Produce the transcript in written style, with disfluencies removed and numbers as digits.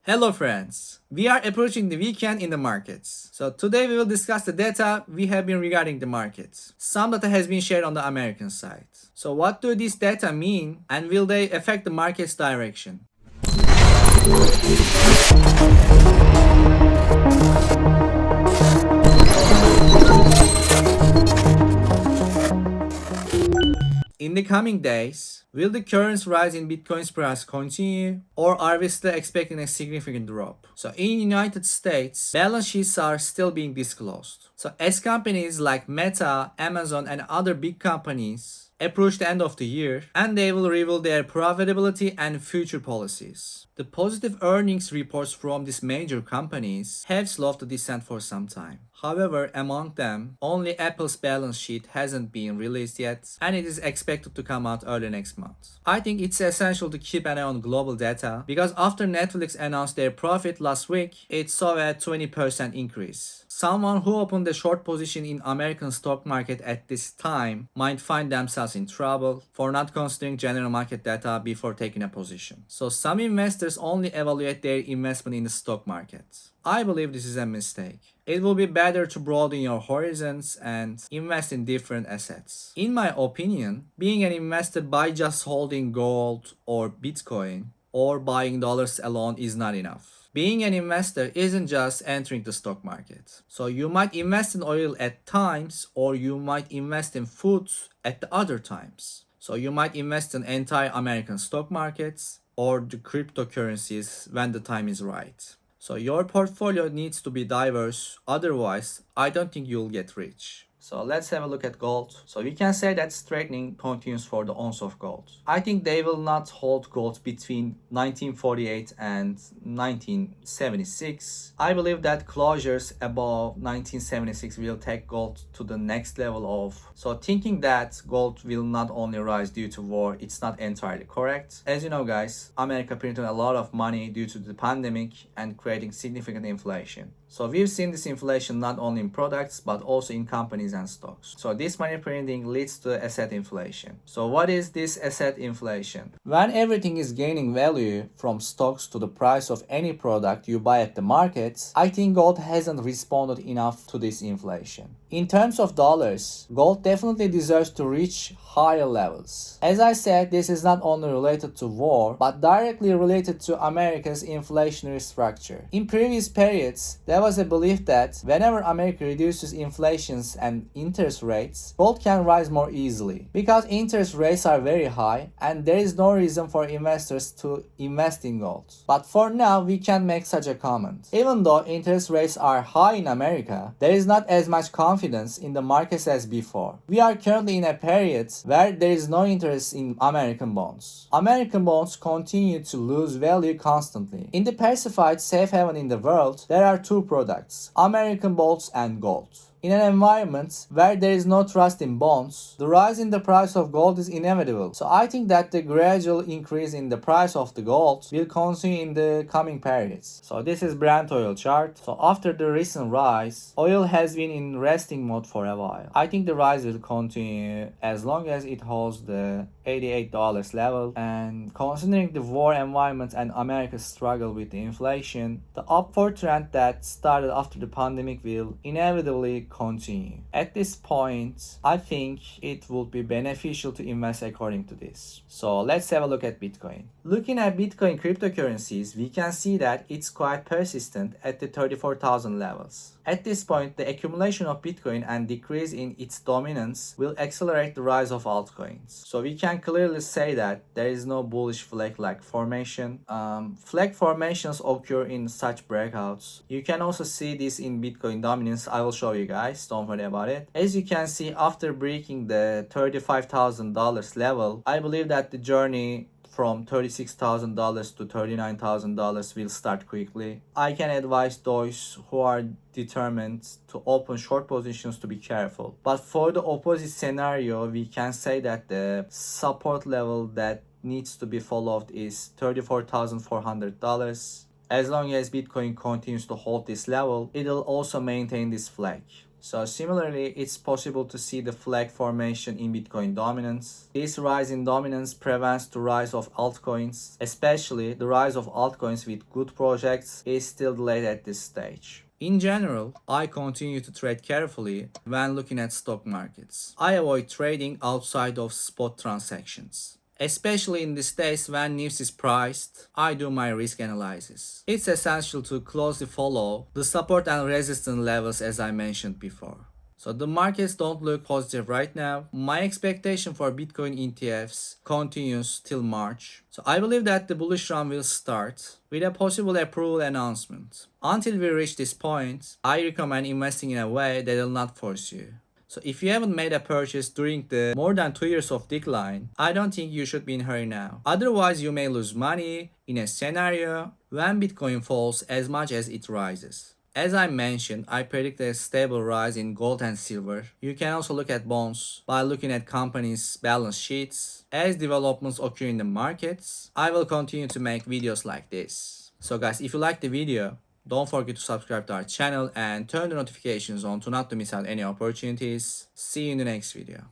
Hello friends, we are approaching the weekend in the markets. So today we will discuss the data we have been regarding the markets. Some data has been shared on the American side. So what do these data mean and will they affect the market's direction? In the coming days, will the current rise in Bitcoin's price continue or are we still expecting a significant drop? So in United States, balance sheets are still being disclosed. So as companies like Meta, Amazon and other big companies approach the end of the year and they will reveal their profitability and future policies. The positive earnings reports from these major companies have slowed the descent for some time. However, among them, only Apple's balance sheet hasn't been released yet and it is expected to come out early next month. I think it's essential to keep an eye on global data because after Netflix announced their profit last week, it saw a 20% increase. Someone who opened a short position in American stock market at this time might find themselves in trouble for not considering general market data before taking a position. So some investors only evaluate their investment in the stock market. I believe this is a mistake. It will be better to broaden your horizons and invest in different assets. In my opinion, being an investor by just holding gold or Bitcoin or buying dollars alone is not enough. Being an investor isn't just entering the stock market. So you might invest in oil at times or you might invest in food at the other times. So you might invest in entire American stock markets or the cryptocurrencies when the time is right. So your portfolio needs to be diverse, otherwise I don't think you'll get rich. So let's have a look at gold. So we can say that straightening continues for the ounce of gold. I think they will not hold gold between 1948 and 1976. I believe that closures above 1976 will take gold to the next level of. So thinking that gold will not only rise due to war, it's not entirely correct. As you know guys, America printed a lot of money due to the pandemic and creating significant inflation. So we've seen this inflation not only in products but also in companies and stocks. So this money printing leads to asset inflation. So what is this asset inflation? When everything is gaining value from stocks to the price of any product you buy at the markets, I think gold hasn't responded enough to this inflation. In terms of dollars, gold definitely deserves to reach higher levels. As I said, this is not only related to war, but directly related to America's inflationary structure. In previous periods, there was a belief that whenever America reduces inflations and interest rates, gold can rise more easily. Because interest rates are very high and there is no reason for investors to invest in gold. But for now, we can make such a comment. Even though interest rates are high in America, there is not as much confidence in the markets as before. We are currently in a period where there is no interest in American bonds. American bonds continue to lose value constantly. In the diversified safe haven in the world, there are two products, American bonds and gold. In an environment where there is no trust in bonds, the rise in the price of gold is inevitable. So I think that the gradual increase in the price of the gold will continue in the coming periods. So this is Brent Oil chart. So after the recent rise, oil has been in resting mode for a while. I think the rise will continue as long as it holds the $88 level, and considering the war environment and America's struggle with the inflation, the upward trend that started after the pandemic will inevitably continue. At this point, I think it would be beneficial to invest according to this. So let's have a look at Bitcoin. Looking at Bitcoin cryptocurrencies, we can see that it's quite persistent at the 34,000 levels. At this point, the accumulation of Bitcoin and decrease in its dominance will accelerate the rise of altcoins. So we can clearly say that there is no bullish flag-like formation. Flag formations occur in such breakouts. You can also see this in Bitcoin dominance. I will show you guys, don't worry about it. As you can see, after breaking the $35,000 level, I believe that the journey from $36,000 to $39,000 will start quickly. I can advise those who are determined to open short positions to be careful. But for the opposite scenario, we can say that the support level that needs to be followed is $34,400. As long as Bitcoin continues to hold this level, it will also maintain this flag. So similarly, it's possible to see the flag formation in Bitcoin dominance. This rise in dominance prevents the rise of altcoins, especially the rise of altcoins with good projects is still delayed at this stage. In general, I continue to trade carefully when looking at stock markets. I avoid trading outside of spot transactions. Especially in these days when news is priced, I do my risk analysis. It's essential to closely follow the support and resistance levels as I mentioned before. So the markets don't look positive right now. My expectation for Bitcoin ETFs continues till March. So I believe that the bullish run will start with a possible approval announcement. Until we reach this point, I recommend investing in a way that will not force you. So if you haven't made a purchase during the more than 2 years of decline, I don't think you should be in a hurry now. Otherwise, you may lose money in a scenario when Bitcoin falls as much as it rises. As I mentioned, I predict a stable rise in gold and silver. You can also look at bonds by looking at companies' balance sheets. As developments occur in the markets, I will continue to make videos like this. So guys, if you like the video, don't forget to subscribe to our channel and turn the notifications on to not to miss out any opportunities. See you in the next video.